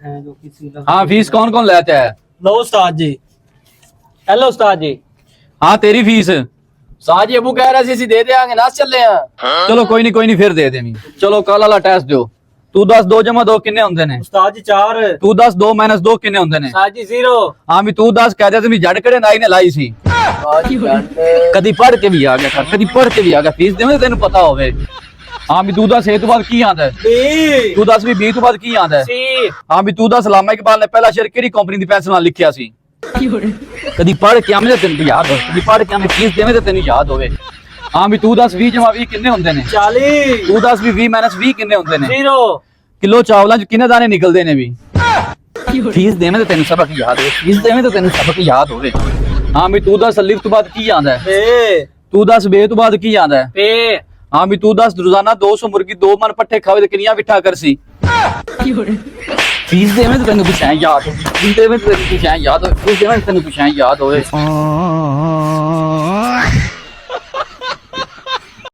हैं जो किसी हाँ फीस कौन कौन लेता है? लो उस्ताद जी, हेलो उस्ताद जी। हाँ तेरी फीस साज अबू कह रहा सी दे देंगे ना चले हैं। चलो कोई नहीं फिर दे देनी। चलो कल वाला टेस्ट दो। तू 10 2 जमा 2 किन्ने होंदे ने? उस्ताद जी 4। तू 10 2 माइनस 2 किन्ने होंदे ने? उस्ताद जी 0। हाँ भी तू 10 कह दे जड़ कड़े नाई ने लाई सी। कदी पढ़ के भी आ गया कर, कदी पढ़ के भी आ गया, फीस देवे तेन पता होवे। हाँ भी तू 10 ए तो बाद की आंदा है? बी। तू 10 भी बी तो बाद की आंदा है? सी। हाँ भी तू 10 अल्लामा इकबाल ने पहला शेर केड़ी कंपनी दी पेंसिल नाल लिखिया सी? कदी पढ़ के आमे तेन याद हो, कदी पढ़ के आमे फीस देवे ते तेन याद होवे। हाँ भी तू 10 20 जमा 20 किन्ने होंदे ने? 40। तू 10 भी 20 माइनस 20 किन्ने होंदे ने? 0। किलो चावलों च किन्ने दाने निकलदे ने भी? फीस देवे ते तेन सबक याद होवे, फीस देवे ते तेन सबक याद होवे। हाँ भी तू 10 अलिफ तो बाद की आंदा है? बे। तू 10 बे तो बाद की आंदा है? पे। हाँ भी तू 10 रोजाना 200 मुर्गी 2 मन पट्ठे खावे ते किनिया बिठा करसी? फीस देवे ते तेन कुछ याद हो, फीस देवे ते तेन कुछ याद हो, फीस देवे ते तेन कुछ याद होवे।